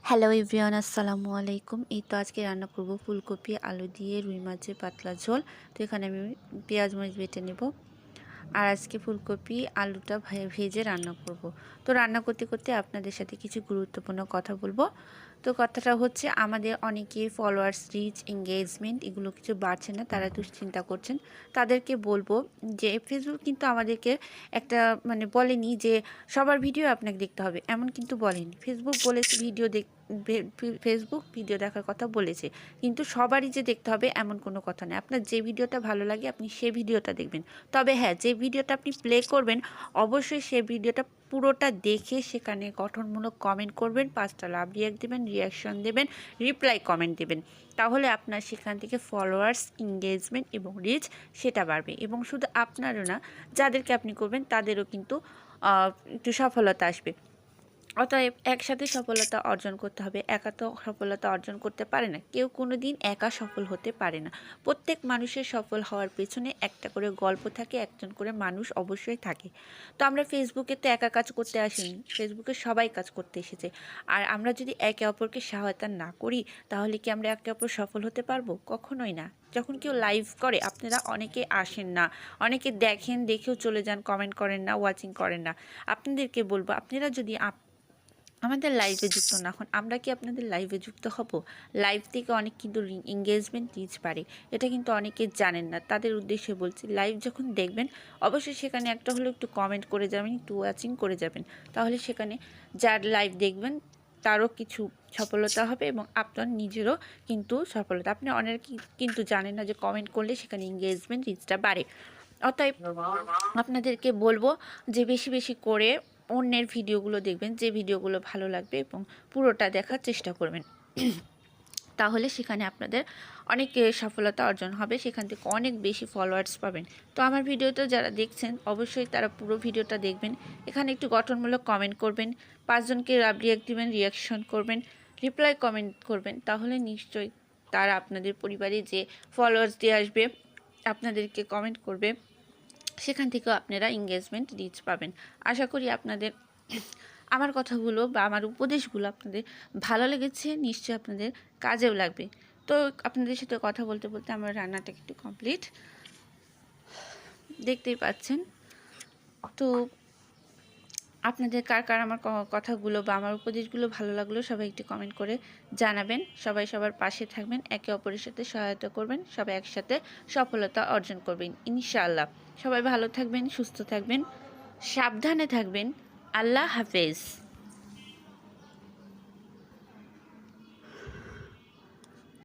Hello everyone, আসসালামু আলাইকুম। এই তো আজকে রান্না করব ফুলকপি আলু দিয়ে রুই মাছের পাতলা ঝোল। তো এখানে আমি পেঁয়াজ মরিচ বেটে নেব। আর আজকে ফুলকপি আলুটা ভেজে রান্না করব। তো রান্না করতে করতে আপনাদের সাথে কিছু গুরুত্বপূর্ণ কথা বলবো। তো কথাটা হচ্ছে, আমাদের অনেকে ফলোয়ার্স, রিচ, এঙ্গেজমেন্ট এগুলো কিছু বাড়ছে না, তারা দুশ্চিন্তা করছেন। তাদেরকে বলবো যে ফেসবুক কিন্তু আমাদেরকে একটা বলেনি যে সবার ভিডিও আপনাকে দেখতে হবে, এমন কিন্তু বলেনি। ফেসবুক বলেছে ফেসবুক ভিডিও দেখার কথা বলেছে, কিন্তু সবারই যে দেখতে হবে এমন কোনো কথা নেই। আপনার যে ভিডিওটা ভালো লাগে আপনি সে ভিডিওটা দেখবেন। তবে হ্যাঁ, যে ভিডিওটা আপনি প্লে করবেন অবশ্যই সে ভিডিওটা পুরোটা দেখে সেখানে গঠনমূলক কমেন্ট করবেন, 5টা লাভ রিয়াক্ট দেবেন, রিয়াকশন দেবেন, রিপ্লাই কমেন্ট দেবেন। তাহলে আপনার সেখান থেকে ফলোয়ার্স, এঙ্গেজমেন্ট এবং রিচ সেটা বাড়বে। এবং শুধু আপনারও না, যাদেরকে আপনি করবেন তাদেরও কিন্তু একটু সফলতা আসবে। অতএব একসাথে সফলতা অর্জন করতে হবে। একা তো সফলতা অর্জন করতে পারে না কেউ, কোনো দিন একা সফল হতে পারে না। প্রত্যেক মানুষের সফল হওয়ার পেছনে একটা করে গল্প থাকে, একজন করে মানুষ অবশ্যই থাকে। তো আমরা ফেসবুকে তো একা কাজ করতে আসিনি, ফেসবুকে সবাই কাজ করতে এসেছে। আর আমরা যদি একে অপরকে সহায়তা না করি তাহলে কি আমরা একে অপর সফল হতে পারবো? কখনোই না। যখন কেউ লাইভ করে, আপনারা অনেকে আসেন না, অনেকে দেখেন, দেখেও চলে যান, কমেন্ট করেন না, ওয়াচিং করেন না। আপনাদেরকে বলবো, আপনারা যদি আমাদের লাইভে যুক্ত না হন, আমরা কি আপনাদের লাইভে যুক্ত হব? লাইভ থেকে অনেক কিন্তু এঙ্গেজমেন্ট রিচ পারে, এটা কিন্তু অনেকে জানেন না। তাদের উদ্দেশ্যে বলছি, লাইভ যখন দেখবেন অবশ্যই সেখানে একটা হলে একটু কমেন্ট করে যাবেন, একটু ওয়াচিং করে যাবেন। তাহলে সেখানে যার লাইভ দেখবেন তারও কিছু সফলতা হবে এবং আপনার নিজেরও কিন্তু সফলতা। আপনি অনেক কিন্তু জানেন না যে কমেন্ট করলে সেখানে এঙ্গেজমেন্ট রিচটা বাড়ে। অতএব আপনাদেরকে বলবো যে বেশি বেশি করে অন্যের ভিডিওগুলো দেখবেন, যে ভিডিওগুলো ভালো লাগবে, এবং পুরোটা দেখার চেষ্টা করবেন। তাহলে সেখানে আপনাদের অনেক সফলতা অর্জন হবে, সেখান থেকে অনেক বেশি ফলোয়ার্স পাবেন। তো আমার ভিডিওটা যারা দেখছেন অবশ্যই তারা পুরো ভিডিওটা দেখবেন। এখানে একটু গঠনমূলক কমেন্ট করবেন, 5জনকে রিয়াক্ট দিবেন, রিয়াকশন করবেন, রিপ্লাই কমেন্ট করবেন। তাহলে নিশ্চয়ই তারা আপনাদের পরিবারে যে ফলোয়ার্স দিয়ে আসবে, আপনাদেরকে কমেন্ট করবে, সেখান থেকেও আপনারা এঙ্গেজমেন্ট রিচ পাবেন। আশা করি আপনাদের আমার কথাগুলো বা আমার উপদেশগুলো আপনাদের ভালো লেগেছে, নিশ্চয়ই আপনাদের কাজেও লাগবে। তো আপনাদের সাথে কথা বলতে বলতে আমার রান্নাটা একটু কমপ্লিট, দেখতেই পাচ্ছেন। তো আপনাদের কার কার আমার কথাগুলো বা আমার উপদেশগুলো ভালো লাগলো সবাই একটু কমেন্ট করে জানাবেন। সবাই সবার পাশে থাকবেন, একে অপরের সাথে সহায়তা করবেন, সবাই একসাথে সফলতা অর্জন করবেন ইনশাআল্লাহ। সবাই ভালো থাকবেন, সুস্থ থাকবেন, সাবধানে থাকবেন। আল্লাহ হাফেজ।